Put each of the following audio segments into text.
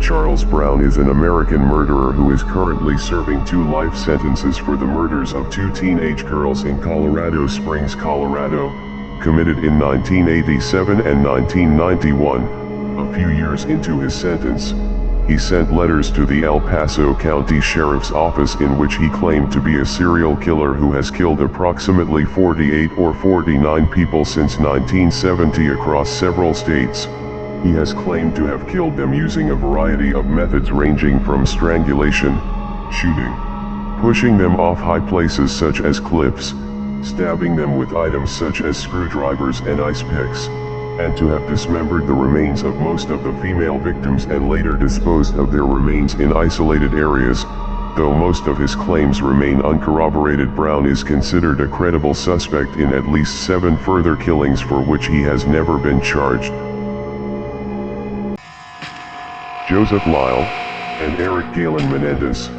Charles Brown is an American murderer who is currently serving 2 life sentences for the murders of 2 teenage girls in Colorado Springs, Colorado, committed in 1987 and 1991. A few years into his sentence, he sent letters to the El Paso County Sheriff's Office in which he claimed to be a serial killer who has killed approximately 48 or 49 people since 1970 across several states. He has claimed to have killed them using a variety of methods ranging from strangulation, shooting, pushing them off high places such as cliffs, stabbing them with items such as screwdrivers and ice picks, and to have dismembered the remains of most of the female victims and later disposed of their remains in isolated areas. Though most of his claims remain uncorroborated, Brown is considered a credible suspect in at least 7 further killings for which he has never been charged. Joseph Lyle and Eric Galen Menendez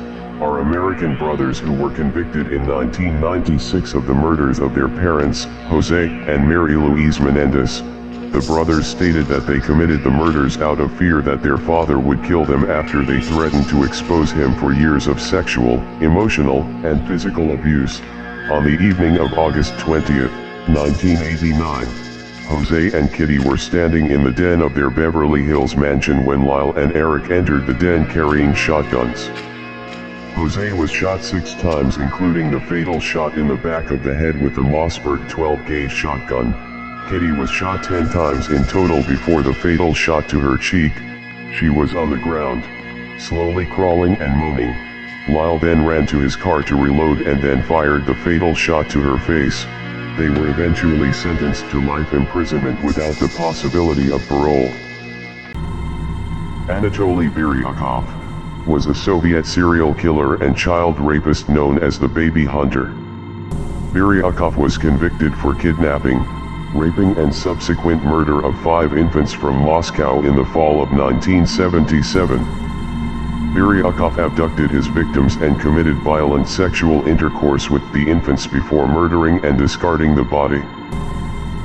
are American brothers who were convicted in 1996 of the murders of their parents, Jose and Mary Louise Menendez. The brothers stated that they committed the murders out of fear that their father would kill them after they threatened to expose him for years of sexual, emotional, and physical abuse. On the evening of August 20, 1989, Jose and Kitty were standing in the den of their Beverly Hills mansion when Lyle and Eric entered the den carrying shotguns. Jose was shot 6 times, including the fatal shot in the back of the head with the Mossberg 12-gauge shotgun. Kitty was shot 10 times in total before the fatal shot to her cheek. She was on the ground, slowly crawling and moaning. Lyle then ran to his car to reload and then fired the fatal shot to her face. They were eventually sentenced to life imprisonment without the possibility of parole. Anatoli Biryakov was a Soviet serial killer and child rapist known as the Baby Hunter. Biryakov was convicted for kidnapping, raping and subsequent murder of 5 infants from Moscow in the fall of 1977. Biryakov abducted his victims and committed violent sexual intercourse with the infants before murdering and discarding the body.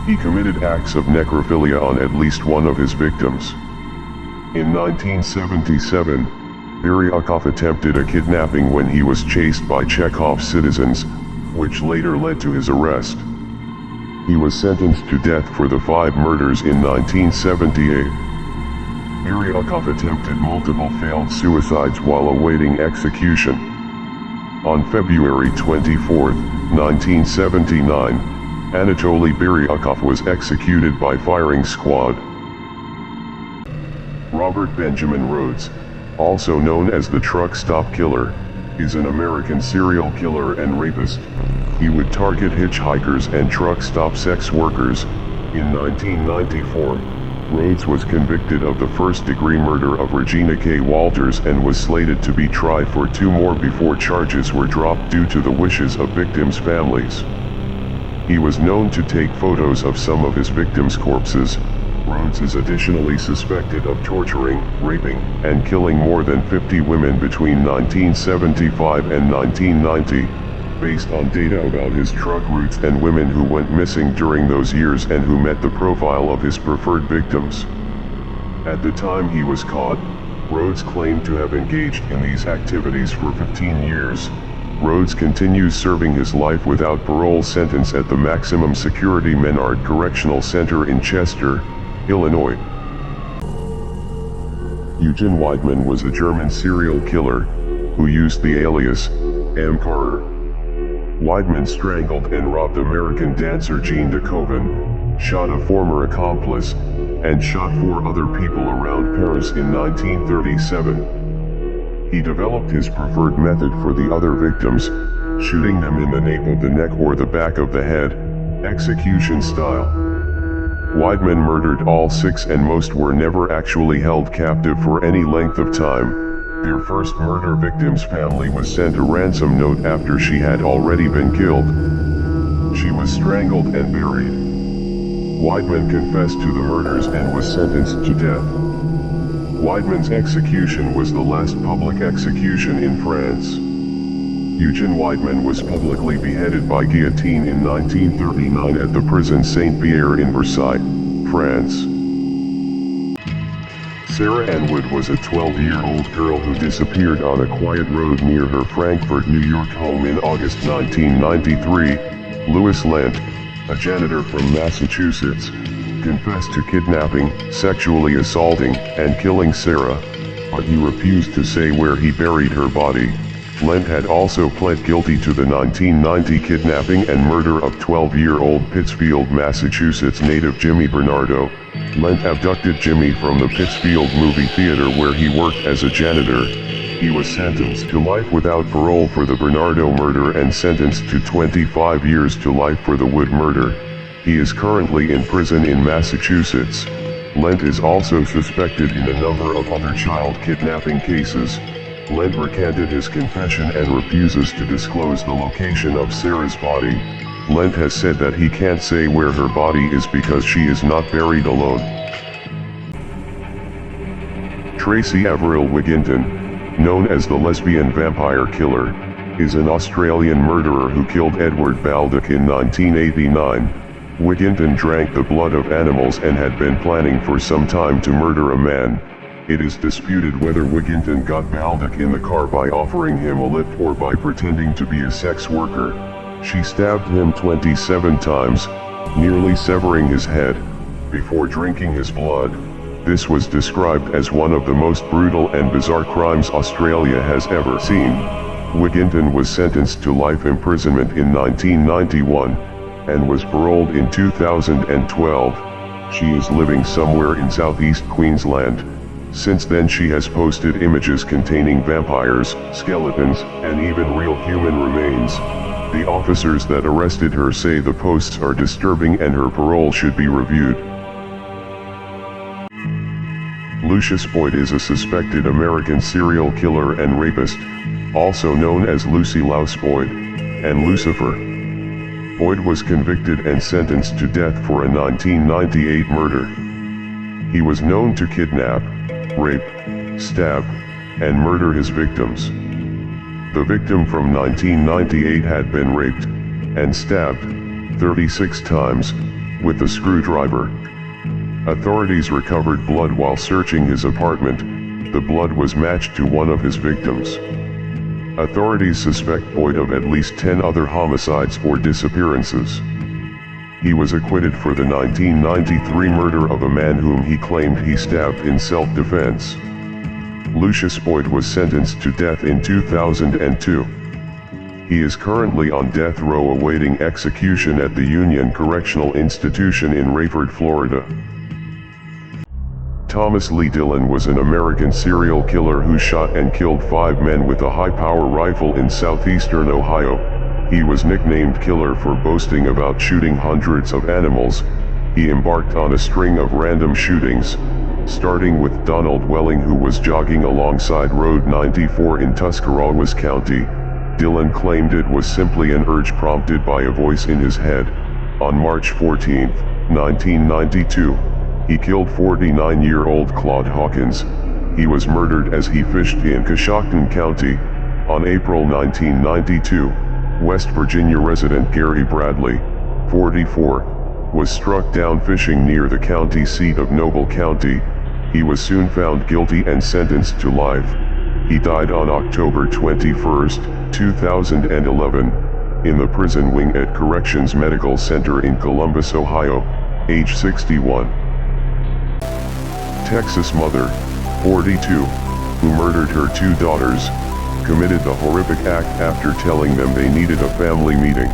He committed acts of necrophilia on at least one of his victims. In 1977, Biryakov attempted a kidnapping when he was chased by Chekhov citizens, which later led to his arrest. He was sentenced to death for the 5 murders in 1978. Biryakov attempted multiple failed suicides while awaiting execution. On February 24, 1979, Anatoli Biryakov was executed by firing squad. Robert Benjamin Rhodes, also known as the Truck Stop Killer, is an American serial killer and rapist. He would target hitchhikers and truck stop sex workers. In 1994, Rhodes was convicted of the first-degree murder of Regina K. Walters and was slated to be tried for 2 more before charges were dropped due to the wishes of victims' families. He was known to take photos of some of his victims' corpses. Rhodes is additionally suspected of torturing, raping, and killing more than 50 women between 1975 and 1990, based on data about his truck routes and women who went missing during those years and who met the profile of his preferred victims. At the time he was caught, Rhodes claimed to have engaged in these activities for 15 years. Rhodes continues serving his life without parole sentence at the maximum security Menard Correctional Center in Chester, Illinois. Eugene Weidman was a German serial killer who used the alias Ankara. Weidman strangled and robbed American dancer Jean DeCoven, shot a former accomplice, and shot 4 other people around Paris in 1937. He developed his preferred method for the other victims, shooting them in the nape of the neck or the back of the head, execution style. Weidman murdered all 6 and most were never actually held captive for any length of time. Their first murder victim's family was sent a ransom note after she had already been killed. She was strangled and buried. Weidman confessed to the murders and was sentenced to death. Weidman's execution was the last public execution in France. Eugene Weidman was publicly beheaded by guillotine in 1939 at the prison Saint-Pierre in Versailles, France. Sarah Ann Wood was a 12-year-old girl who disappeared on a quiet road near her Frankfort, New York home in August 1993. Louis Lent, a janitor from Massachusetts, confessed to kidnapping, sexually assaulting, and killing Sarah, but he refused to say where he buried her body. Lent had also pled guilty to the 1990 kidnapping and murder of 12-year-old Pittsfield, Massachusetts native Jimmy Bernardo. Lent abducted Jimmy from the Pittsfield movie theater where he worked as a janitor. He was sentenced to life without parole for the Bernardo murder and sentenced to 25 years to life for the Wood murder. He is currently in prison in Massachusetts. Lent is also suspected in a number of other child kidnapping cases. Lent recanted his confession and refuses to disclose the location of Sarah's body. Lent has said that he can't say where her body is because she is not buried alone. Tracy Avril Wigton, known as the lesbian vampire killer, is an Australian murderer who killed Edward Baldock in 1989. Wigton drank the blood of animals and had been planning for some time to murder a man. It is disputed whether Wigton got Baldock in the car by offering him a lift or by pretending to be a sex worker. She stabbed him 27 times, nearly severing his head, before drinking his blood. This was described as one of the most brutal and bizarre crimes Australia has ever seen. Wigton was sentenced to life imprisonment in 1991, and was paroled in 2012. She is living somewhere in southeast Queensland. Since then she has posted images containing vampires, skeletons, and even real human remains. The officers that arrested her say the posts are disturbing and her parole should be reviewed. Lucius Boyd is a suspected American serial killer and rapist, also known as Lucy Louse Boyd, and Lucifer. Boyd was convicted and sentenced to death for a 1998 murder. He was known to kidnap, rape, stab, and murder his victims. The victim from 1998 had been raped and stabbed 36 times with a screwdriver. Authorities recovered blood while searching his apartment. The blood was matched to one of his victims. Authorities suspect Boyd of at least 10 other homicides or disappearances. He was acquitted for the 1993 murder of a man whom he claimed he stabbed in self-defense. Lucius Boyd was sentenced to death in 2002. He is currently on death row awaiting execution at the Union Correctional Institution in Rayford, Florida. Thomas Lee Dillon was an American serial killer who shot and killed 5 men with a high-power rifle in southeastern Ohio. He was nicknamed Killer for boasting about shooting hundreds of animals. He embarked on a string of random shootings, starting with Donald Welling, who was jogging alongside Road 94 in Tuscarawas County. Dillon claimed it was simply an urge prompted by a voice in his head. On March 14, 1992, he killed 49-year-old Claude Hawkins. He was murdered as he fished in Coshocton County. On April 1992, West Virginia resident Gary Bradley, 44, was struck down fishing near the county seat of Noble County. He was soon found guilty and sentenced to life. He died on October 21, 2011, in the prison wing at Corrections Medical Center in Columbus, Ohio, age 61. Texas mother, 42, who murdered her 2 daughters, committed the horrific act after telling them they needed a family meeting.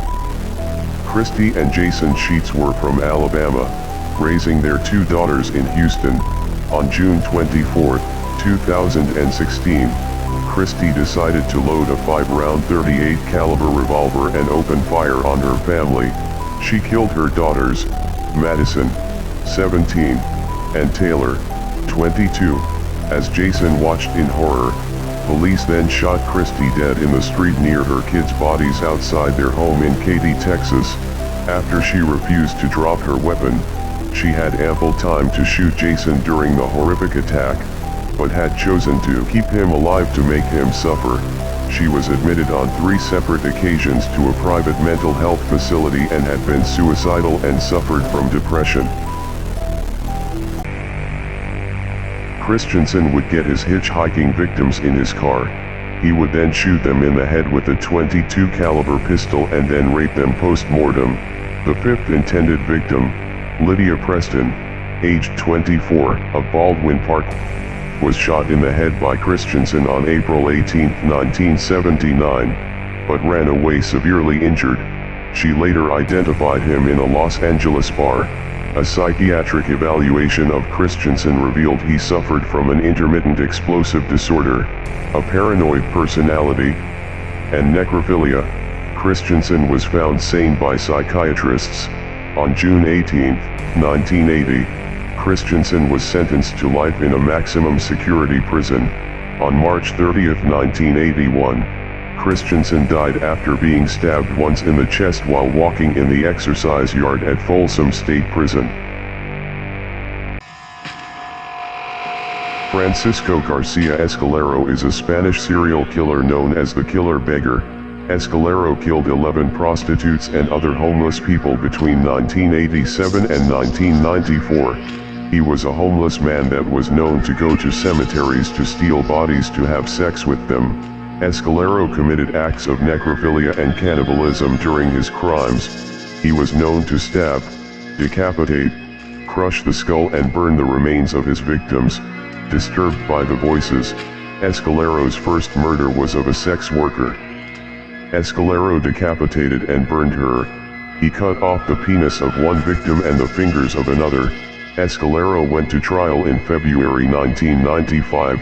Christy and Jason Sheets were from Alabama, raising their 2 daughters in Houston. On June 24, 2016, Christy decided to load a 5-round .38 caliber revolver and open fire on her family. She killed her daughters, Madison, 17, and Taylor, 22. As Jason watched in horror, police then shot Christy dead in the street near her kids' bodies outside their home in Katy, Texas. After she refused to drop her weapon, she had ample time to shoot Jason during the horrific attack, but had chosen to keep him alive to make him suffer. She was admitted on 3 separate occasions to a private mental health facility and had been suicidal and suffered from depression. Christensen would get his hitchhiking victims in his car. He would then shoot them in the head with a .22 caliber pistol and then rape them post-mortem. The fifth intended victim, Lydia Preston, aged 24, of Baldwin Park, was shot in the head by Christensen on April 18, 1979, but ran away severely injured. She later identified him in a Los Angeles bar. A psychiatric evaluation of Christensen revealed he suffered from an intermittent explosive disorder, a paranoid personality, and necrophilia. Christensen was found sane by psychiatrists. On June 18, 1980, Christensen was sentenced to life in a maximum security prison. On March 30, 1981, Christensen died after being stabbed once in the chest while walking in the exercise yard at Folsom State Prison. Francisco Garcia Escalero is a Spanish serial killer known as the Killer Beggar. Escalero killed 11 prostitutes and other homeless people between 1987 and 1994. He was a homeless man that was known to go to cemeteries to steal bodies to have sex with them. Escalero committed acts of necrophilia and cannibalism during his crimes. He was known to stab, decapitate, crush the skull and burn the remains of his victims. Disturbed by the voices, Escalero's first murder was of a sex worker. Escalero decapitated and burned her. He cut off the penis of one victim and the fingers of another. Escalero went to trial in February 1995,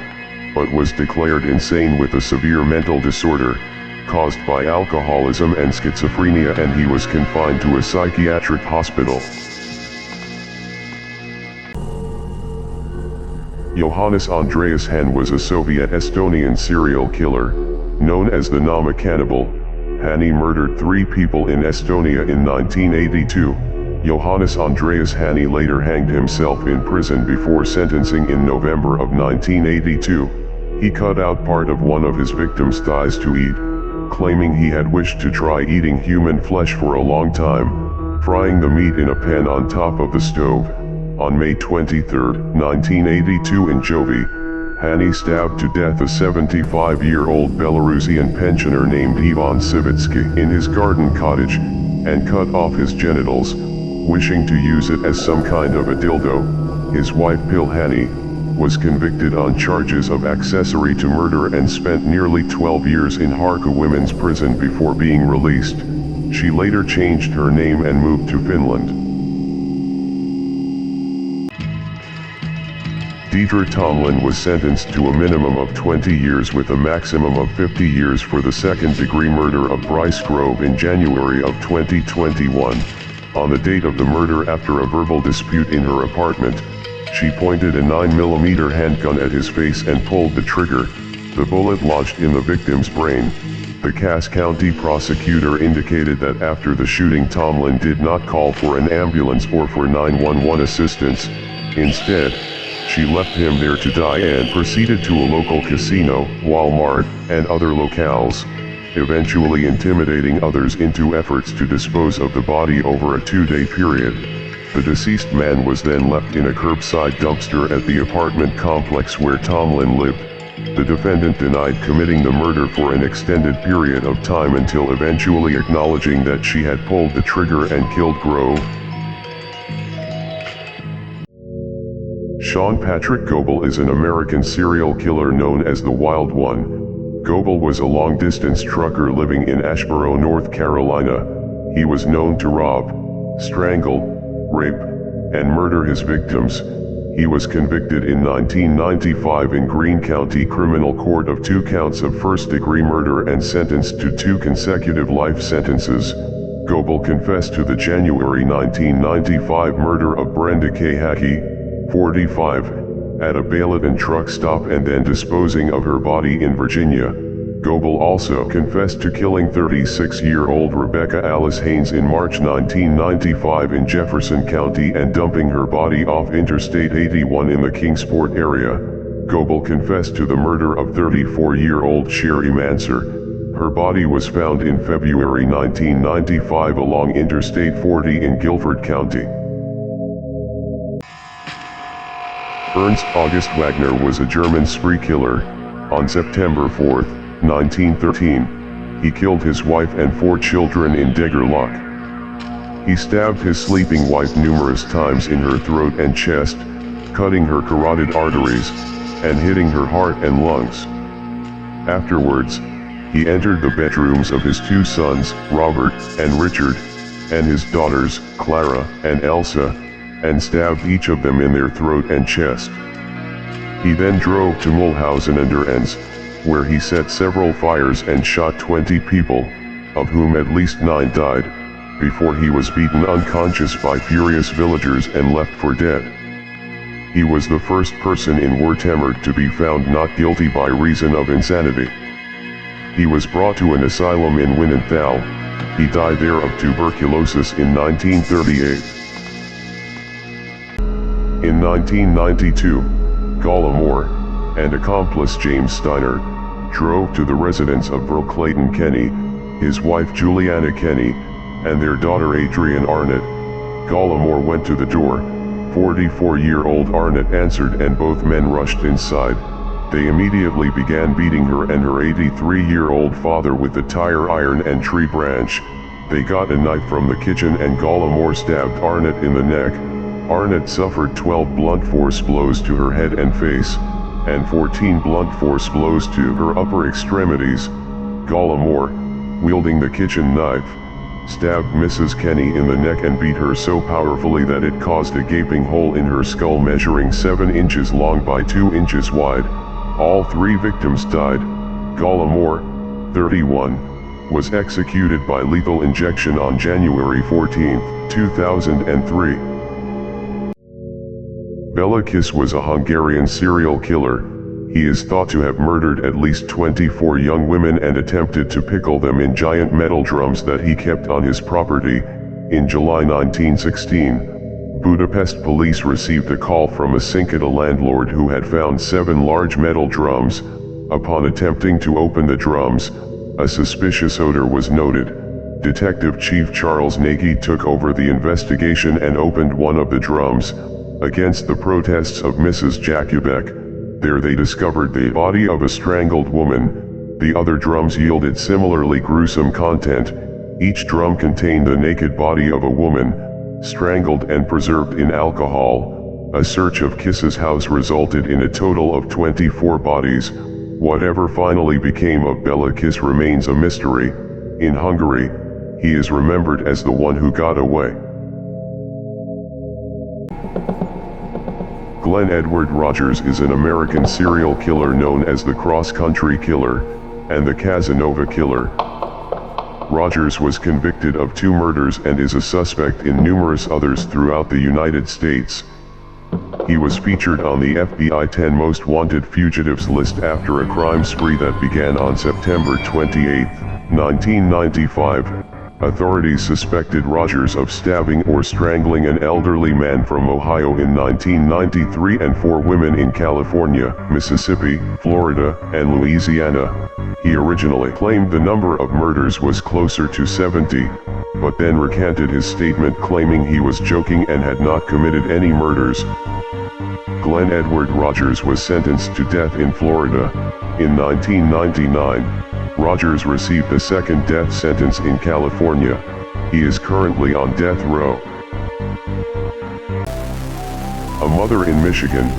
but was declared insane with a severe mental disorder, caused by alcoholism and schizophrenia, and he was confined to a psychiatric hospital. Johannes Andreas Hani was a Soviet-Estonian serial killer, known as the Nama Cannibal. Hani murdered 3 people in Estonia in 1982. Johannes Andreas Hani later hanged himself in prison before sentencing in November of 1982. He cut out part of one of his victims' thighs to eat, claiming he had wished to try eating human flesh for a long time, frying the meat in a pan on top of the stove. On May 23, 1982 in Jovi, Hani stabbed to death a 75-year-old Belarusian pensioner named Ivan Savitsky in his garden cottage, and cut off his genitals, wishing to use it as some kind of a dildo. His wife Pil Hani was convicted on charges of accessory to murder and spent nearly 12 years in Harka Women's Prison before being released. She later changed her name and moved to Finland. Deidre Tomlin was sentenced to a minimum of 20 years with a maximum of 50 years for the second-degree murder of Bryce Grove in January of 2021. On the date of the murder, after a verbal dispute in her apartment, she pointed a 9mm handgun at his face and pulled the trigger. The bullet lodged in the victim's brain. The Cass County prosecutor indicated that after the shooting, Tomlin did not call for an ambulance or for 911 assistance. Instead, she left him there to die and proceeded to a local casino, Walmart, and other locales, eventually intimidating others into efforts to dispose of the body over a 2-day period. The deceased man was then left in a curbside dumpster at the apartment complex where Tomlin lived. The defendant denied committing the murder for an extended period of time until eventually acknowledging that she had pulled the trigger and killed Grove. Sean Patrick Goebel is an American serial killer known as the Wild One. Goebel was a long-distance trucker living in Asheboro, North Carolina. He was known to rob, strangle, rape, and murder his victims. He was convicted in 1995 in Greene County Criminal Court of 2 counts of first-degree murder and sentenced to 2 consecutive life sentences. Goebel confessed to the January 1995 murder of Brenda K. Hackey, 45, at a Balaton truck stop and then disposing of her body in Virginia. Goebel also confessed to killing 36-year-old Rebecca Alice Haynes in March 1995 in Jefferson County and dumping her body off Interstate 81 in the Kingsport area. Goebel confessed to the murder of 34-year-old Sherry Manser. Her body was found in February 1995 along Interstate 40 in Guilford County. Ernst August Wagner was a German spree killer. On September 4, 1913, he killed his wife and 4 children in Degerloch. He stabbed his sleeping wife numerous times in her throat and chest, cutting her carotid arteries, and hitting her heart and lungs. Afterwards, he entered the bedrooms of his 2 sons, Robert and Richard, and his daughters, Clara and Elsa, and stabbed each of them in their throat and chest. He then drove to Mulhausen under Enns, where he set several fires and shot 20 people, of whom at least 9 died, before he was beaten unconscious by furious villagers and left for dead. He was the first person in Wertheimert to be found not guilty by reason of insanity. He was brought to an asylum in Winnenthal. He died there of tuberculosis in 1938. In 1992, Gala Moore and accomplice James Steiner drove to the residence of Burl Clayton Kenny, his wife Juliana Kenny, and their daughter Adrienne Arnott. Gala Moore went to the door. 44-year-old Arnott answered and both men rushed inside. They immediately began beating her and her 83-year-old father with a tire iron and tree branch. They got a knife from the kitchen and Gala Moore stabbed Arnott in the neck. Arnott suffered 12 blunt force blows to her head and face, and 14 blunt force blows to her upper extremities. Gala Moore, wielding the kitchen knife, stabbed Mrs. Kenny in the neck and beat her so powerfully that it caused a gaping hole in her skull measuring 7 inches long by 2 inches wide. All 3 victims died. Gala Moore, 31, was executed by lethal injection on January 14, 2003. Bela Kiss was a Hungarian serial killer. He is thought to have murdered at least 24 young women and attempted to pickle them in giant metal drums that he kept on his property. In July 1916, Budapest police received a call from a Cinkita landlord who had found 7 large metal drums. Upon attempting to open the drums, a suspicious odor was noted. Detective Chief Charles Nagy took over the investigation and opened one of the drums. Against the protests of Mrs. Jakubek, there they discovered the body of a strangled woman. The other drums yielded similarly gruesome content. Each drum contained the naked body of a woman, strangled and preserved in alcohol. A search of Kiss's house resulted in a total of 24 bodies. Whatever finally became of Bela Kiss remains a mystery. In Hungary, he is remembered as the one who got away. Glenn Edward Rogers is an American serial killer known as the Cross-Country Killer and the Casanova Killer. Rogers was convicted of 2 murders and is a suspect in numerous others throughout the United States. He was featured on the FBI 10 Most Wanted Fugitives list after a crime spree that began on September 28, 1995. Authorities suspected Rogers of stabbing or strangling an elderly man from Ohio in 1993 and 4 women in California, Mississippi, Florida, and Louisiana. He originally claimed the number of murders was closer to 70, but then recanted his statement claiming he was joking and had not committed any murders. Glenn Edward Rogers was sentenced to death in Florida. In 1999, Rogers received a second death sentence in California. He is currently on death row. A mother in Michigan,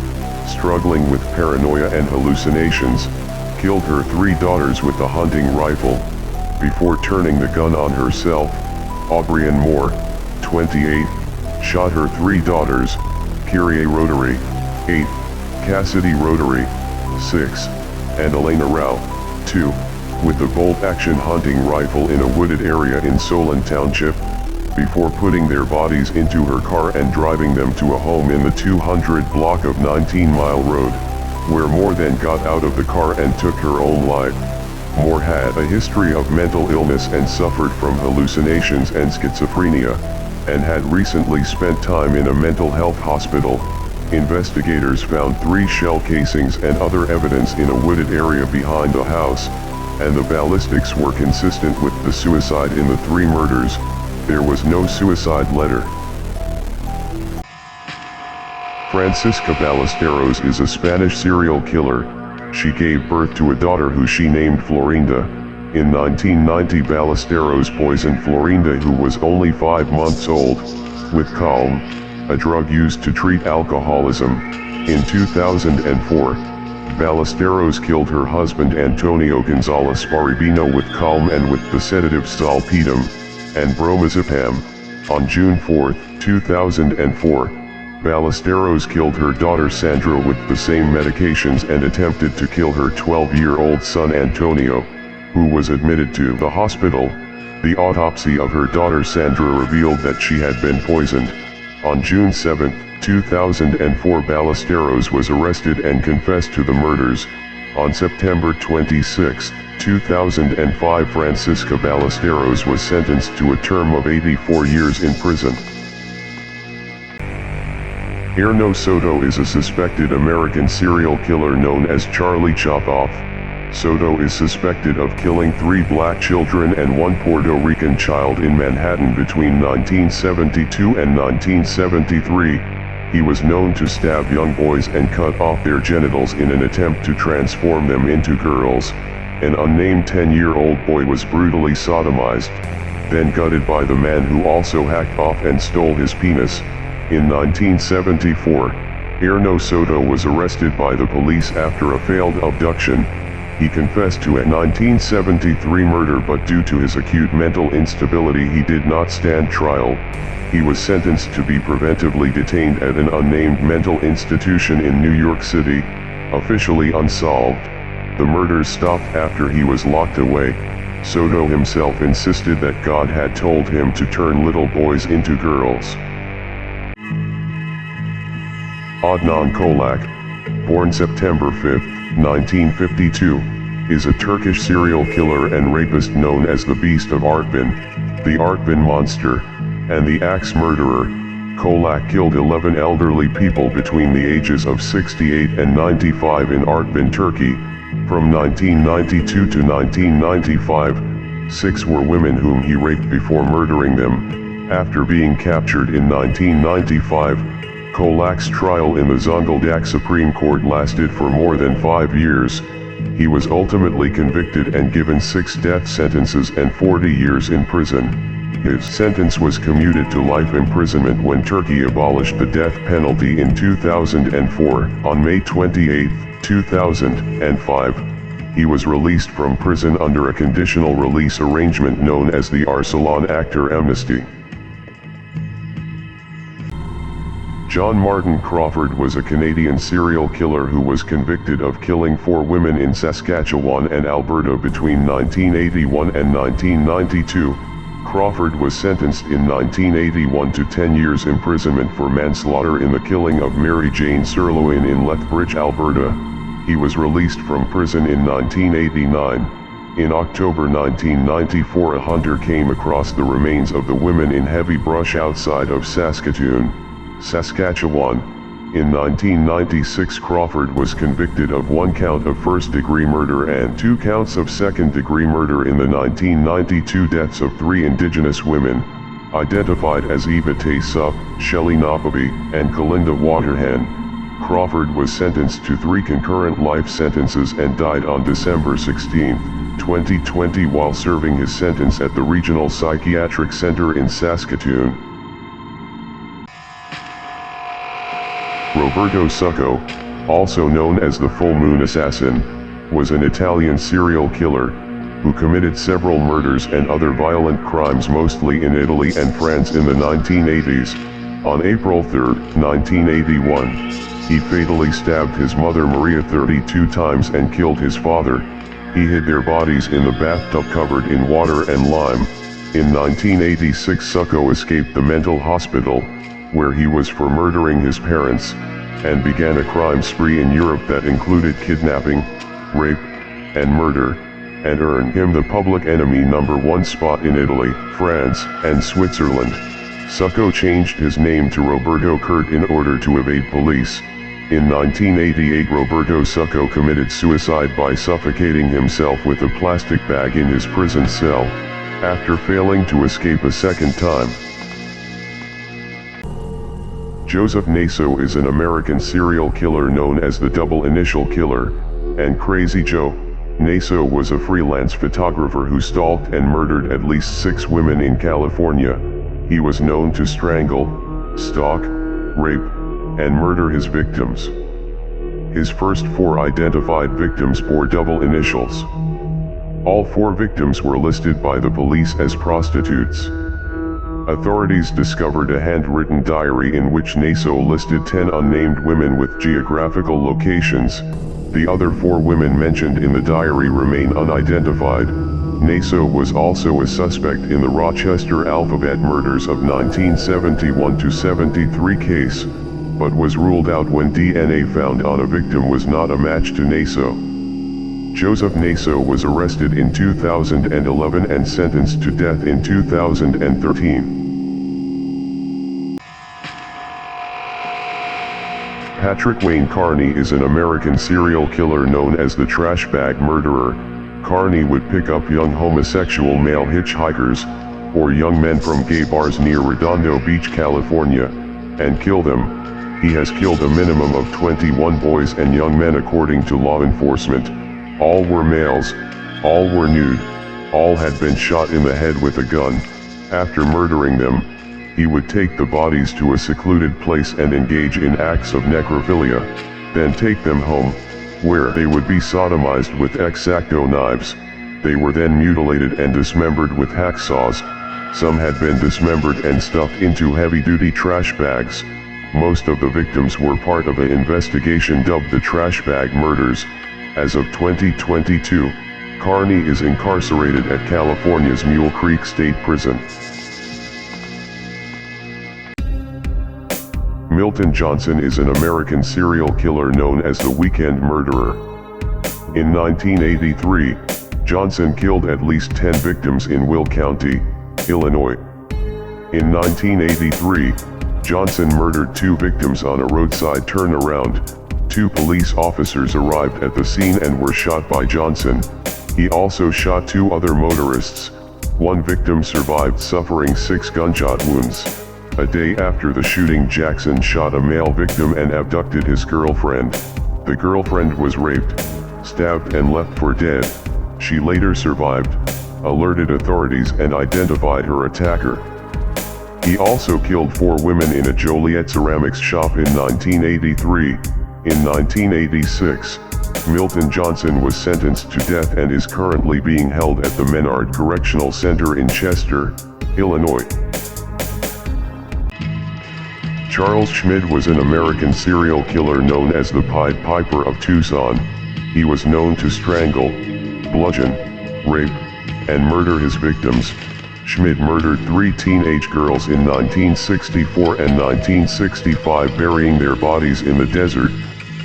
struggling with paranoia and hallucinations, killed her 3 daughters with a hunting rifle, before turning the gun on herself. Aubrey Moore, 28, shot her 3 daughters, Kyrie Rotary, 8, Cassidy Rotary, 6, and Elena Rao, 2, with the bolt-action hunting rifle in a wooded area in Solon Township, before putting their bodies into her car and driving them to a home in the 200 block of 19 Mile Road, where Moore then got out of the car and took her own life. Moore had a history of mental illness and suffered from hallucinations and schizophrenia, and had recently spent time in a mental health hospital. Investigators found 3 shell casings and other evidence in a wooded area behind the house, and the ballistics were consistent with the suicide in the 3 murders. There was no suicide letter. Francisca Ballesteros is a Spanish serial killer. She gave birth to a daughter who she named Florinda. In 1990, Ballesteros poisoned Florinda, who was only 5 months old, with calm, a drug used to treat alcoholism. In 2004, Ballesteros killed her husband Antonio Gonzalez Baribino with calm and with the sedatives zolpidem and bromazepam. On June 4, 2004, Ballesteros killed her daughter Sandra with the same medications and attempted to kill her 12-year-old son Antonio, who was admitted to the hospital. The autopsy of her daughter Sandra revealed that she had been poisoned. On June 7, 2004, Ballesteros was arrested and confessed to the murders. On September 26, 2005, Francisca Ballesteros was sentenced to a term of 84 years in prison. Erno Soto is a suspected American serial killer known as Charlie Chop-Off. Soto is suspected of killing 3 black children and 1 Puerto Rican child in Manhattan between 1972 and 1973. He was known to stab young boys and cut off their genitals in an attempt to transform them into girls. An unnamed 10-year-old boy was brutally sodomized, then gutted by the man who also hacked off and stole his penis. In 1974, Erno Soto was arrested by the police after a failed abduction. He confessed to a 1973 murder, but due to his acute mental instability he did not stand trial. He was sentenced to be preventively detained at an unnamed mental institution in New York City, officially unsolved. The murders stopped after he was locked away. Soto himself insisted that God had told him to turn little boys into girls. Adnan Kolak, born September 5, 1952, is a Turkish serial killer and rapist known as the Beast of Arvin, the Artvin Monster, and the Axe Murderer. Kolak killed 11 elderly people between the ages of 68 and 95 in Artvin, Turkey. From 1992 to 1995, 6 were women whom he raped before murdering them. After being captured in 1995, Kolak's trial in the Zonguldak Supreme Court lasted for more than 5 years. He was ultimately convicted and given 6 death sentences and 40 years in prison. His sentence was commuted to life imprisonment when Turkey abolished the death penalty in 2004. On May 28, 2005, he was released from prison under a conditional release arrangement known as the Arsalan Actor Amnesty. John Martin Crawford was a Canadian serial killer who was convicted of killing 4 women in Saskatchewan and Alberta between 1981 and 1992. Crawford was sentenced in 1981 to 10 years imprisonment for manslaughter in the killing of Mary Jane Sirloin in Lethbridge, Alberta. He was released from prison in 1989. In October 1994, a hunter came across the remains of the women in heavy brush outside of Saskatoon, Saskatchewan. In 1996, Crawford was convicted of 1 count of first-degree murder and 2 counts of second-degree murder in the 1992 deaths of 3 Indigenous women, identified as Eva Tay-Sup, Shelley Napabi, and Kalinda Waterhan. Crawford was sentenced to 3 concurrent life sentences and died on December 16, 2020 while serving his sentence at the Regional Psychiatric Center in Saskatoon. Roberto Succo, also known as the Full Moon Assassin, was an Italian serial killer, who committed several murders and other violent crimes mostly in Italy and France in the 1980s. On April 3, 1981, he fatally stabbed his mother Maria 32 times and killed his father. He hid their bodies in the bathtub covered in water and lime. In 1986, Succo escaped the mental hospital, where he was for murdering his parents, and began a crime spree in Europe that included kidnapping, rape, and murder, and earned him the public enemy #1 spot in Italy, France, and Switzerland. Succo changed his name to Roberto Kurt in order to evade police. In 1988, Roberto Succo committed suicide by suffocating himself with a plastic bag in his prison cell, after failing to escape a second time. Joseph Naso is an American serial killer known as the Double Initial Killer, and Crazy Joe. Naso was a freelance photographer who stalked and murdered at least 6 women in California. He was known to strangle, stalk, rape, and murder his victims. His first 4 identified victims bore double initials. All 4 victims were listed by the police as prostitutes. Authorities discovered a handwritten diary in which Naso listed 10 unnamed women with geographical locations. The other 4 women mentioned in the diary remain unidentified. Naso was also a suspect in the Rochester Alphabet murders of 1971-73 case, but was ruled out when DNA found on a victim was not a match to Naso. Joseph Naso was arrested in 2011 and sentenced to death in 2013. Patrick Wayne Carney is an American serial killer known as the Trash Bag Murderer. Carney would pick up young homosexual male hitchhikers, or young men from gay bars near Redondo Beach, California, and kill them. He has killed a minimum of 21 boys and young men according to law enforcement. All were males, all were nude, all had been shot in the head with a gun. After murdering them, he would take the bodies to a secluded place and engage in acts of necrophilia, then take them home, where they would be sodomized with X-Acto knives. They were then mutilated and dismembered with hacksaws. Some had been dismembered and stuffed into heavy-duty trash bags. Most of the victims were part of an investigation dubbed the Trash Bag Murders. As of 2022, Carney is incarcerated at California's Mule Creek State Prison. Milton Johnson is an American serial killer known as the Weekend Murderer. In 1983, Johnson killed at least 10 victims in Will County, Illinois. In 1983, Johnson murdered 2 victims on a roadside turnaround. 2 police officers arrived at the scene and were shot by Johnson. He also shot 2 other motorists. 1 victim survived, suffering 6 gunshot wounds. A day after the shooting, Jackson shot a male victim and abducted his girlfriend. The girlfriend was raped, stabbed and left for dead. She later survived, alerted authorities and identified her attacker. He also killed 4 women in a Joliet ceramics shop in 1983. In 1986, Milton Johnson was sentenced to death and is currently being held at the Menard Correctional Center in Chester, Illinois. Charles Schmid was an American serial killer known as the Pied Piper of Tucson. He was known to strangle, bludgeon, rape, and murder his victims. Schmid murdered 3 teenage girls in 1964 and 1965, burying their bodies in the desert.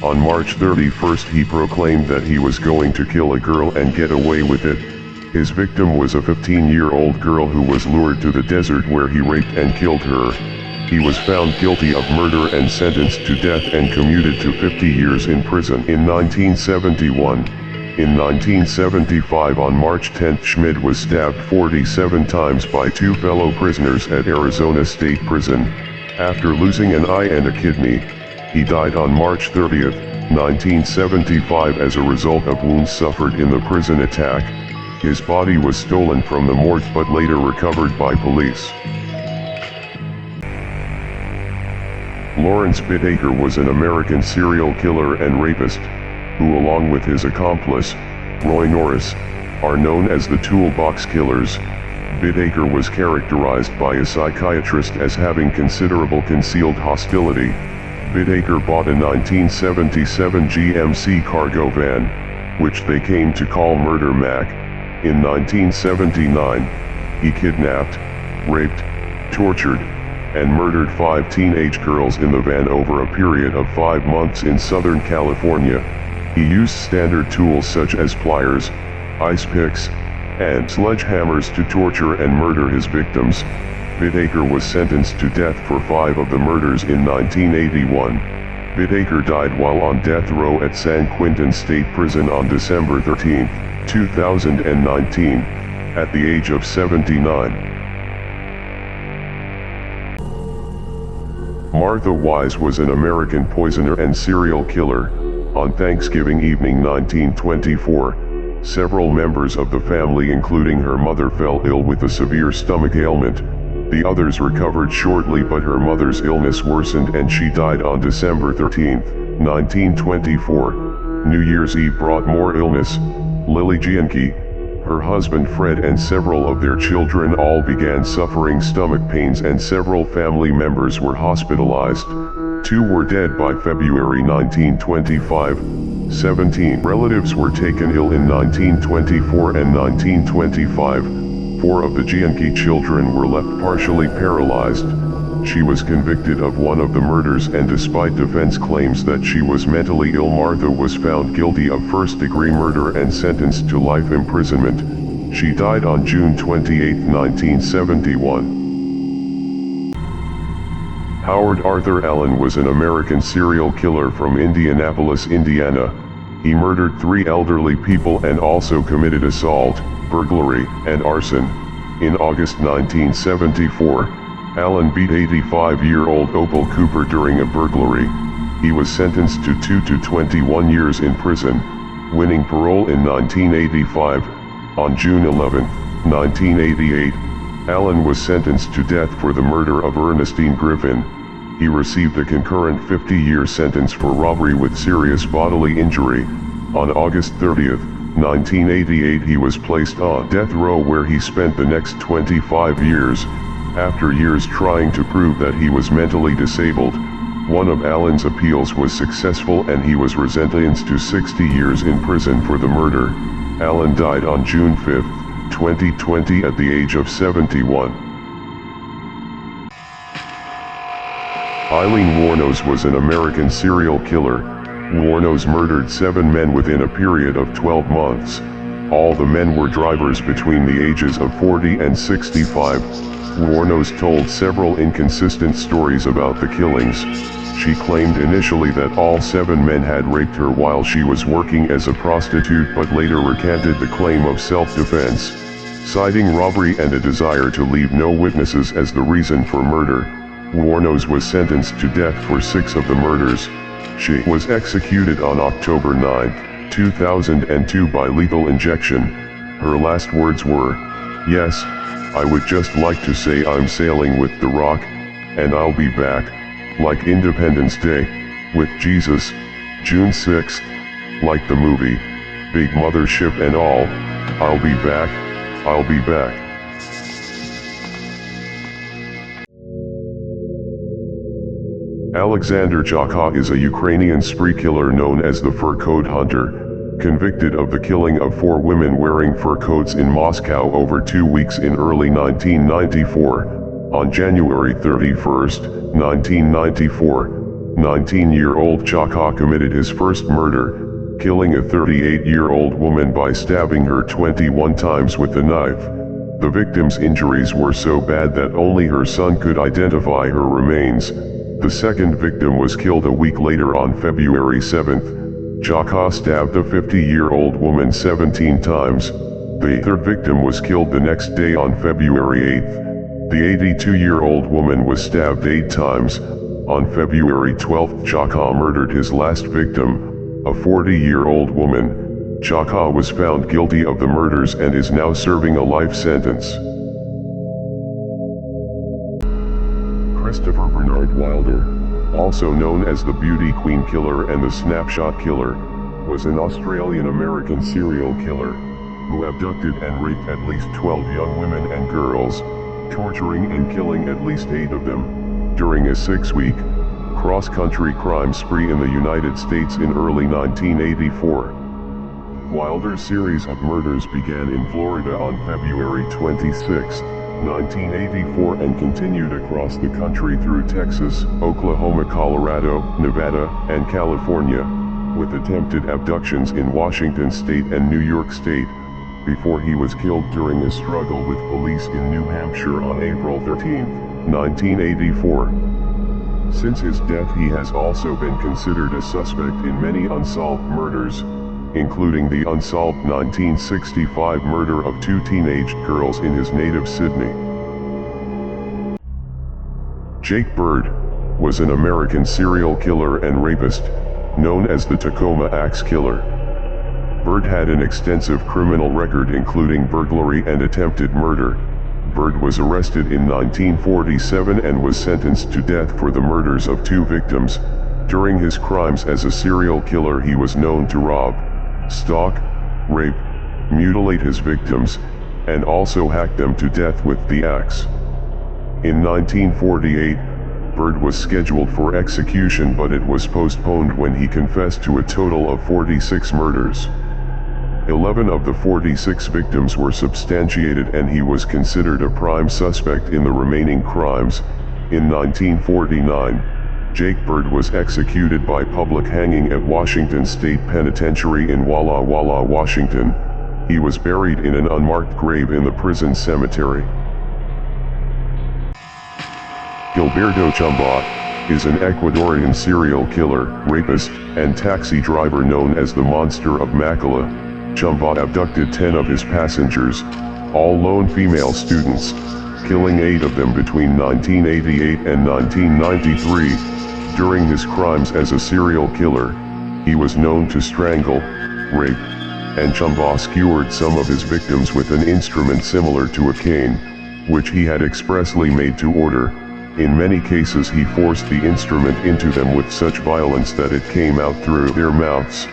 On March 31st, he proclaimed that he was going to kill a girl and get away with it. His victim was a 15-year-old girl who was lured to the desert where he raped and killed her. He was found guilty of murder and sentenced to death and commuted to 50 years in prison in 1971. In 1975, on March 10, Schmid was stabbed 47 times by 2 fellow prisoners at Arizona State Prison. After losing an eye and a kidney, he died on March 30, 1975 as a result of wounds suffered in the prison attack. His body was stolen from the morgue but later recovered by police. Lawrence Bittaker was an American serial killer and rapist, who along with his accomplice, Roy Norris, are known as the Toolbox Killers. Bittaker was characterized by a psychiatrist as having considerable concealed hostility. Bittaker bought a 1977 GMC cargo van, which they came to call Murder Mac. In 1979, he kidnapped, raped, tortured, and murdered 5 teenage girls in the van over a period of 5 months in Southern California. He used standard tools such as pliers, ice picks, and sledgehammers to torture and murder his victims. Bittaker was sentenced to death for 5 of the murders in 1981. Bittaker died while on death row at San Quentin State Prison on December 13, 2019, at the age of 79. Martha Wise was an American poisoner and serial killer. On Thanksgiving evening 1924, several members of the family including her mother fell ill with a severe stomach ailment. The others recovered shortly, but her mother's illness worsened and she died on December 13, 1924. New Year's Eve brought more illness. Lily Gianchi, her husband Fred and several of their children all began suffering stomach pains and several family members were hospitalized. 2 were dead by February 1925. 17 relatives were taken ill in 1924 and 1925. 4 of the Gianchi children were left partially paralyzed. She was convicted of one of the murders, and despite defense claims that she was mentally ill, Martha was found guilty of first-degree murder and sentenced to life imprisonment. She died on June 28, 1971. Howard Arthur Allen was an American serial killer from Indianapolis, Indiana. He murdered 3 elderly people and also committed assault, burglary, and arson. In August 1974, Allen beat 85-year-old Opal Cooper during a burglary. He was sentenced to 2 to 21 years in prison, winning parole in 1985. On June 11, 1988, Allen was sentenced to death for the murder of Ernestine Griffin. He received a concurrent 50-year sentence for robbery with serious bodily injury. On August 30, 1988, he was placed on death row, where he spent the next 25 years. After years trying to prove that he was mentally disabled, one of Allen's appeals was successful and he was sentenced to 60 years in prison for the murder. Allen died on June 5, 2020 at the age of 71. Eileen Wuornos was an American serial killer. Wuornos murdered 7 men within a period of 12 months. All the men were drivers between the ages of 40 and 65. Wuornos told several inconsistent stories about the killings. She claimed initially that all 7 men had raped her while she was working as a prostitute, but later recanted the claim of self-defense, citing robbery and a desire to leave no witnesses as the reason for murder. Wuornos was sentenced to death for 6 of the murders. She was executed on October 9, 2002 by lethal injection. Her last words were, "Yes, I would just like to say I'm sailing with the Rock, and I'll be back, like Independence Day, with Jesus, June 6th, like the movie, big mothership and all, I'll be back, I'll be back." Alexander Chaka is a Ukrainian spree killer known as the Fur Coat Hunter, convicted of the killing of 4 women wearing fur coats in Moscow over 2 weeks in early 1994. On January 31, 1994, 19-year-old Chaka committed his first murder, killing a 38-year-old woman by stabbing her 21 times with a knife. The victim's injuries were so bad that only her son could identify her remains. The second victim was killed a week later on February 7th. Chaka stabbed the 50-year-old woman 17 times. The third victim was killed the next day on February 8th. The 82-year-old woman was stabbed 8 times. On February 12th, Chaka murdered his last victim, a 40-year-old woman. Chaka was found guilty of the murders and is now serving a life sentence. Christopher Bernard Wilder, also known as the Beauty Queen Killer and the Snapshot Killer, was an Australian-American serial killer who abducted and raped at least 12 young women and girls, torturing and killing at least 8 of them, during a 6-week, cross-country crime spree in the United States in early 1984. Wilder's series of murders began in Florida on February 26, 1984 and continued across the country through Texas, Oklahoma, Colorado, Nevada, and California, with attempted abductions in Washington State and New York State, before he was killed during a struggle with police in New Hampshire on April 13, 1984. Since his death, he has also been considered a suspect in many unsolved murders, including the unsolved 1965 murder of 2 teenage girls in his native Sydney. Jake Bird, was an American serial killer and rapist, known as the Tacoma Axe Killer. Bird had an extensive criminal record including burglary and attempted murder. Bird was arrested in 1947 and was sentenced to death for the murders of 2 victims. During his crimes as a serial killer, he was known to rob, stalk, rape, mutilate his victims, and also hack them to death with the axe. In 1948, Bird was scheduled for execution, but it was postponed when he confessed to a total of 46 murders. 11 of the 46 victims were substantiated and he was considered a prime suspect in the remaining crimes. In 1949, Jake Bird was executed by public hanging at Washington State Penitentiary in Walla Walla, Washington. He was buried in an unmarked grave in the prison cemetery. Gilberto Chambaugh is an Ecuadorian serial killer, rapist, and taxi driver known as the Monster of Makala. Chambaugh abducted 10 of his passengers, all lone female students, killing 8 of them between 1988 and 1993. During his crimes as a serial killer, he was known to strangle, rape, and Chambaugh skewered some of his victims with an instrument similar to a cane, which he had expressly made to order. In many cases he forced the instrument into them with such violence that it came out through their mouths.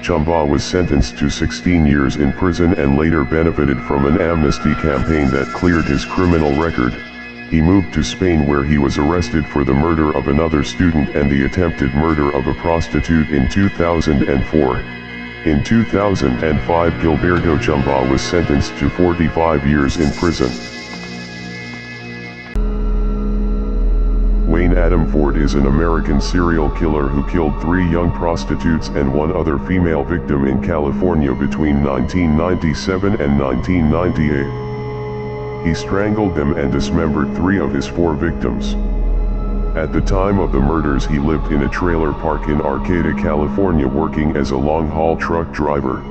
Chambaugh was sentenced to 16 years in prison and later benefited from an amnesty campaign that cleared his criminal record. He moved to Spain, where he was arrested for the murder of another student and the attempted murder of a prostitute in 2004. In 2005, Gilberto Chambaugh was sentenced to 45 years in prison. Wayne Adam Ford is an American serial killer who killed 3 young prostitutes and 1 other female victim in California between 1997 and 1998. He strangled them and dismembered 3 of his 4 victims. At the time of the murders, he lived in a trailer park in Arcata, California, working as a long-haul truck driver.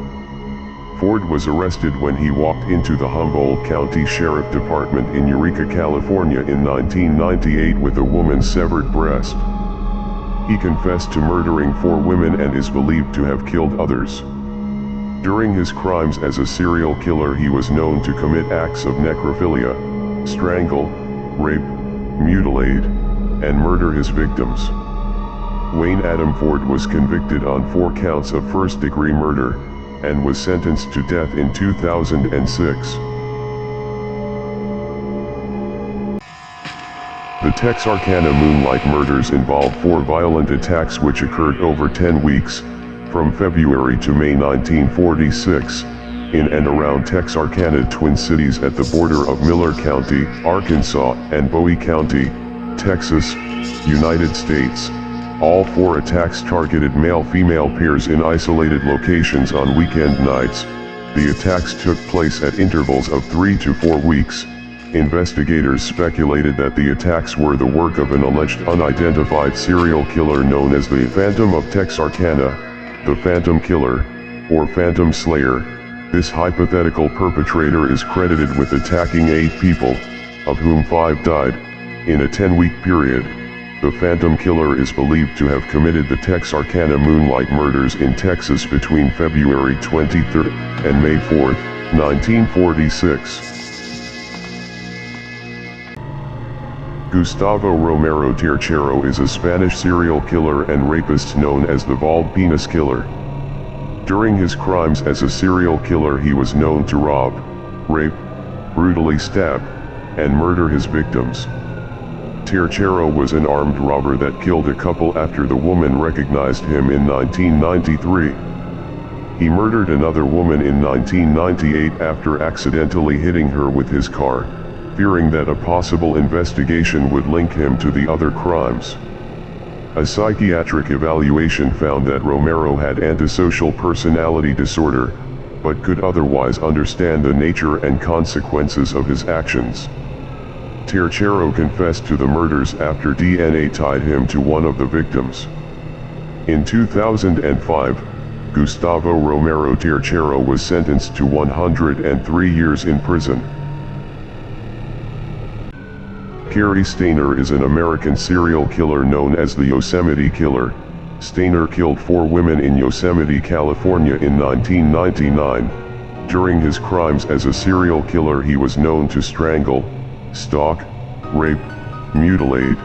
Ford was arrested when he walked into the Humboldt County Sheriff Department in Eureka, California in 1998 with a woman's severed breast. He confessed to murdering 4 women and is believed to have killed others. During his crimes as a serial killer, he was known to commit acts of necrophilia, strangle, rape, mutilate, and murder his victims. Wayne Adam Ford was convicted on 4 counts of first-degree murder, and was sentenced to death in 2006. The Texarkana Moonlight murders involved 4 violent attacks which occurred over 10 weeks, from February to May 1946, in and around Texarkana, Twin Cities at the border of Miller County, Arkansas, and Bowie County, Texas, United States. All 4 attacks targeted male-female pairs in isolated locations on weekend nights. The attacks took place at intervals of 3 to 4 weeks. Investigators speculated that the attacks were the work of an alleged unidentified serial killer known as the Phantom of Texarkana, the Phantom Killer, or Phantom Slayer. This hypothetical perpetrator is credited with attacking 8 people, of whom 5 died, in a 10-week period. The Phantom Killer is believed to have committed the Texarkana Moonlight murders in Texas between February 23 and May 4, 1946. Gustavo Romero Tercero is a Spanish serial killer and rapist known as the Bald Penis Killer. During his crimes as a serial killer, he was known to rob, rape, brutally stab, and murder his victims. Tercero was an armed robber that killed a couple after the woman recognized him in 1993. He murdered another woman in 1998 after accidentally hitting her with his car, fearing that a possible investigation would link him to the other crimes. A psychiatric evaluation found that Romero had antisocial personality disorder, but could otherwise understand the nature and consequences of his actions. Tercero confessed to the murders after DNA tied him to one of the victims. In 2005, Gustavo Romero Tercero was sentenced to 103 years in prison. Kerry Stayner is an American serial killer known as the Yosemite Killer. Stayner killed 4 women in Yosemite, California in 1999. During his crimes as a serial killer, he was known to strangle, stalk, rape, mutilate,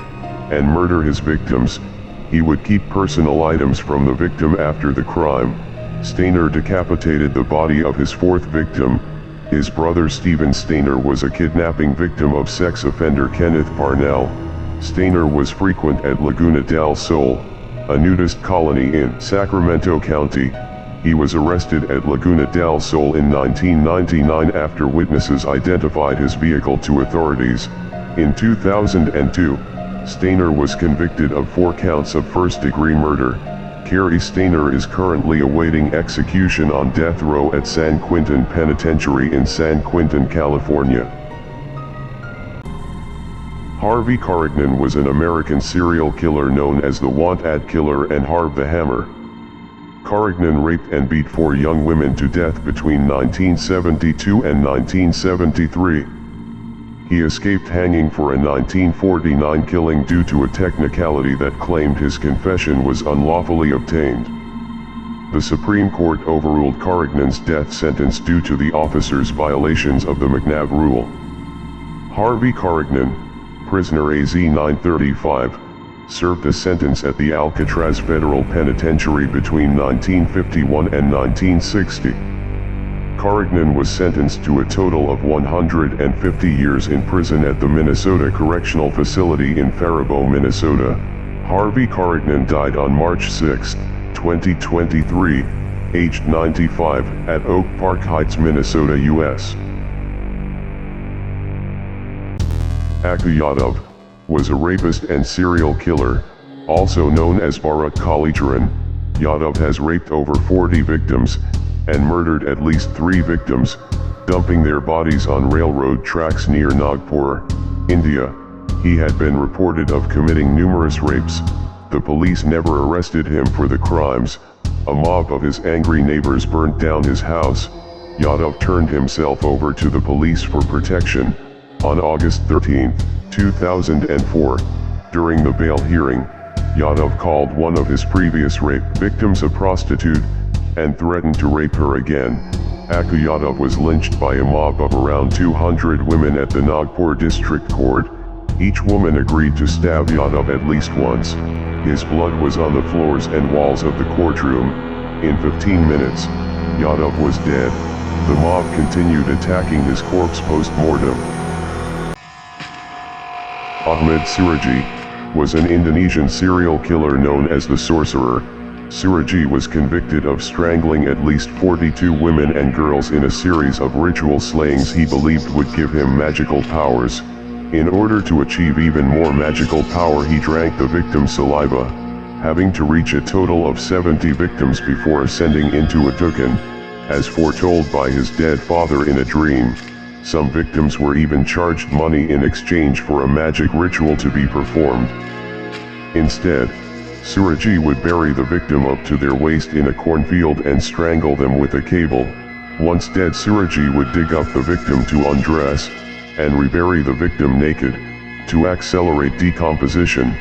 and murder his victims. He would keep personal items from the victim after the crime. Stayner decapitated the body of his 4th victim. His brother Stephen Stayner was a kidnapping victim of sex offender Kenneth Parnell. Stayner was frequent at Laguna del Sol, a nudist colony in Sacramento County. He was arrested at Laguna del Sol in 1999 after witnesses identified his vehicle to authorities. In 2002, Stayner was convicted of 4 counts of first-degree murder. Kerry Stayner is currently awaiting execution on death row at San Quentin Penitentiary in San Quentin, California. Harvey Carrion was an American serial killer known as the Want-Ad Killer and Harv the Hammer. Carrion raped and beat 4 young women to death between 1972 and 1973. He escaped hanging for a 1949 killing due to a technicality that claimed his confession was unlawfully obtained. The Supreme Court overruled Carrion's death sentence due to the officer's violations of the McNabb rule. Harvey Carrion, prisoner AZ-935, served a sentence at the Alcatraz Federal Penitentiary between 1951 and 1960. Carrion was sentenced to a total of 150 years in prison at the Minnesota Correctional Facility in Faribault, Minnesota. Harvey Carrion died on March 6, 2023, aged 95, at Oak Park Heights, Minnesota, U.S. Akuyatov was a rapist and serial killer, also known as Barat Kalicharan. Yadov has raped over 40 victims, and murdered at least 3 victims, dumping their bodies on railroad tracks near Nagpur, India. He had been reported of committing numerous rapes. The police never arrested him for the crimes. A mob of his angry neighbors burnt down his house. Yadov turned himself over to the police for protection. On August 13, 2004, during the bail hearing, Yadov called one of his previous rape victims a prostitute, and threatened to rape her again. Akuyatov was lynched by a mob of around 200 women at the Nagpur District Court. Each woman agreed to stab Yadov at least once. His blood was on the floors and walls of the courtroom. In 15 minutes, Yadov was dead. The mob continued attacking his corpse post-mortem. Ahmed Suraji was an Indonesian serial killer known as the Sorcerer. Suraji was convicted of strangling at least 42 women and girls in a series of ritual slayings he believed would give him magical powers. In order to achieve even more magical power, he drank the victim's saliva, having to reach a total of 70 victims before ascending into a dukkhan, as foretold by his dead father in a dream. Some victims were even charged money in exchange for a magic ritual to be performed. Instead, Suraji would bury the victim up to their waist in a cornfield and strangle them with a cable. Once dead, Suraji would dig up the victim to undress, and rebury the victim naked, to accelerate decomposition,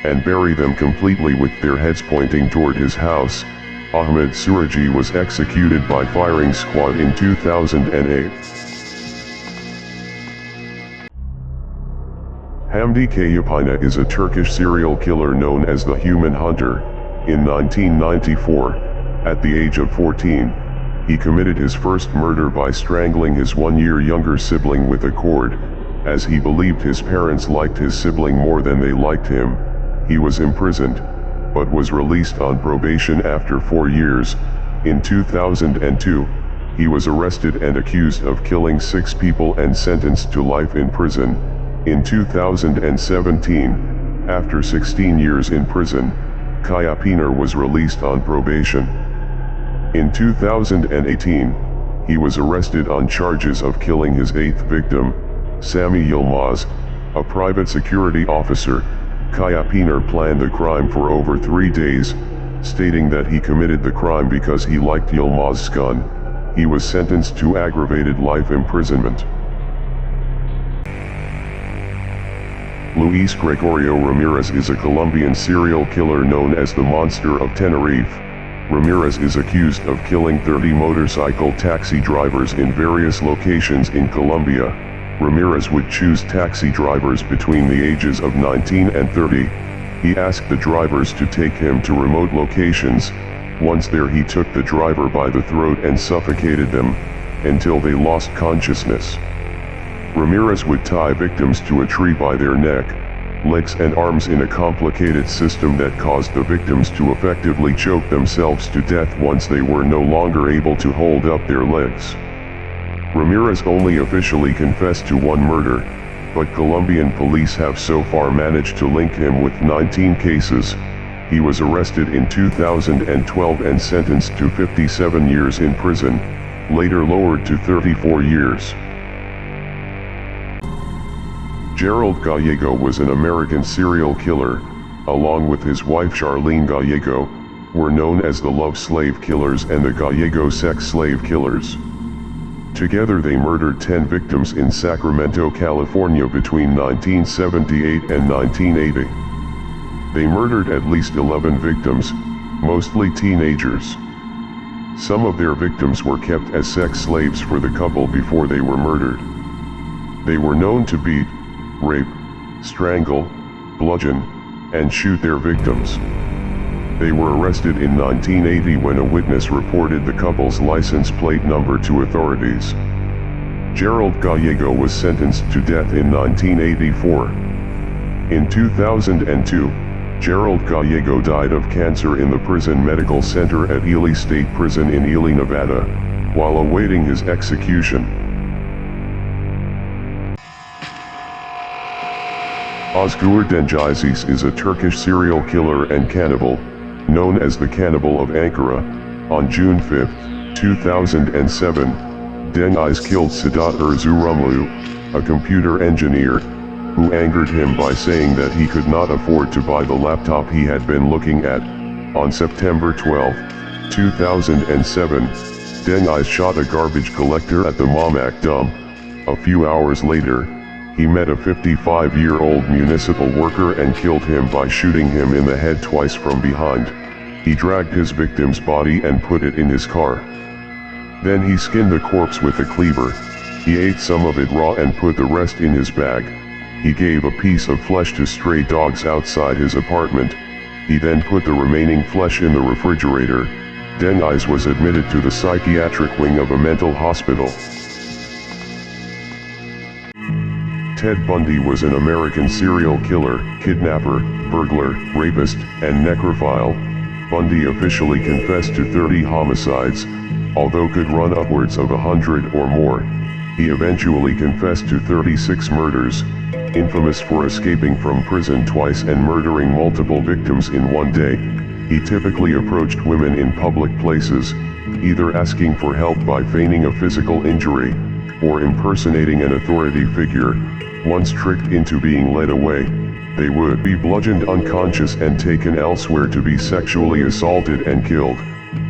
and bury them completely with their heads pointing toward his house. Ahmed Suraji was executed by firing squad in 2008. Hamdi Kayapina is a Turkish serial killer known as the Human Hunter. In 1994, at the age of 14, he committed his first murder by strangling his 1-year younger sibling with a cord, as he believed his parents liked his sibling more than they liked him. He was imprisoned, but was released on probation after 4 years. In 2002, he was arrested and accused of killing 6 people and sentenced to life in prison. In 2017, after 16 years in prison, Kayapina was released on probation. In 2018, he was arrested on charges of killing his 8th victim, Sami Yilmaz, a private security officer. Kayapina planned the crime for over 3 days, stating that he committed the crime because he liked Yilmaz's gun. He was sentenced to aggravated life imprisonment. Luis Gregorio Ramirez is a Colombian serial killer known as the Monster of Tenerife. Ramirez is accused of killing 30 motorcycle taxi drivers in various locations in Colombia. Ramirez would choose taxi drivers between the ages of 19 and 30. He asked the drivers to take him to remote locations. Once there, he took the driver by the throat and suffocated them until they lost consciousness. Ramirez would tie victims to a tree by their neck, legs and arms in a complicated system that caused the victims to effectively choke themselves to death once they were no longer able to hold up their legs. Ramirez only officially confessed to one murder, but Colombian police have so far managed to link him with 19 cases. He was arrested in 2012 and sentenced to 57 years in prison, later lowered to 34 years. Gerald Gallego was an American serial killer, along with his wife Charlene Gallego, were known as the Love Slave Killers and the Gallego Sex Slave Killers. Together they murdered 10 victims in Sacramento, California between 1978 and 1980. They murdered at least 11 victims, mostly teenagers. Some of their victims were kept as sex slaves for the couple before they were murdered. They were known to beat, rape, strangle, bludgeon, and shoot their victims. They were arrested in 1980 when a witness reported the couple's license plate number to authorities. Gerald Gallego was sentenced to death in 1984. In 2002, Gerald Gallego died of cancer in the Prison Medical Center at Ely State Prison in Ely, Nevada, while awaiting his execution. Özgür Dengizis is a Turkish serial killer and cannibal, known as the Cannibal of Ankara. On June 5, 2007, Dengiz killed Sedat Erzurumlu, a computer engineer, who angered him by saying that he could not afford to buy the laptop he had been looking at. On September 12, 2007, Dengiz shot a garbage collector at the Mamak dump. A few hours later, he met a 55-year-old municipal worker and killed him by shooting him in the head twice from behind. He dragged his victim's body and put it in his car. Then he skinned the corpse with a cleaver. He ate some of it raw and put the rest in his bag. He gave a piece of flesh to stray dogs outside his apartment. He then put the remaining flesh in the refrigerator. Dengiz was admitted to the psychiatric wing of a mental hospital. Ted Bundy was an American serial killer, kidnapper, burglar, rapist, and necrophile. Bundy officially confessed to 30 homicides, although could run upwards of 100 or more. He eventually confessed to 36 murders, infamous for escaping from prison twice and murdering multiple victims in one day. He typically approached women in public places, either asking for help by feigning a physical injury, or impersonating an authority figure. Once tricked into being led away, they would be bludgeoned unconscious and taken elsewhere to be sexually assaulted and killed.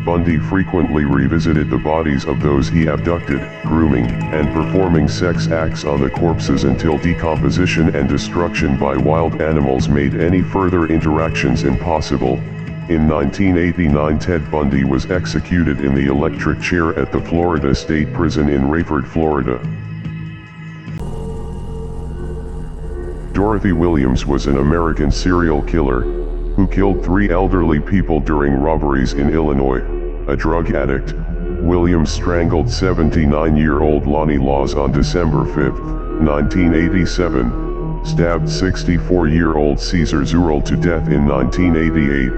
Bundy frequently revisited the bodies of those he abducted, grooming and performing sex acts on the corpses until decomposition and destruction by wild animals made any further interactions impossible. In 1989, Ted Bundy was executed in the electric chair at the Florida State Prison in Rayford, Florida. Dorothy Williams was an American serial killer, who killed 3 elderly people during robberies in Illinois. A drug addict, Williams strangled 79-year-old Lonnie Laws on December 5, 1987, stabbed 64-year-old Cesar Zurel to death in 1988,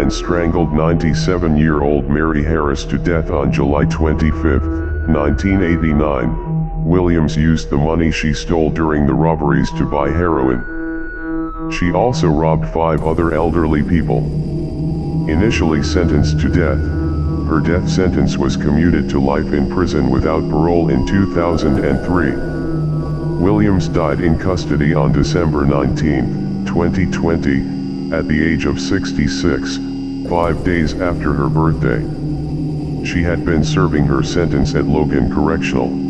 and strangled 97-year-old Mary Harris to death on July 25, 1989. Williams used the money she stole during the robberies to buy heroin. She also robbed 5 other elderly people. Initially sentenced to death, her death sentence was commuted to life in prison without parole in 2003. Williams died in custody on December 19, 2020, at the age of 66, 5 days after her birthday. She had been serving her sentence at Logan Correctional.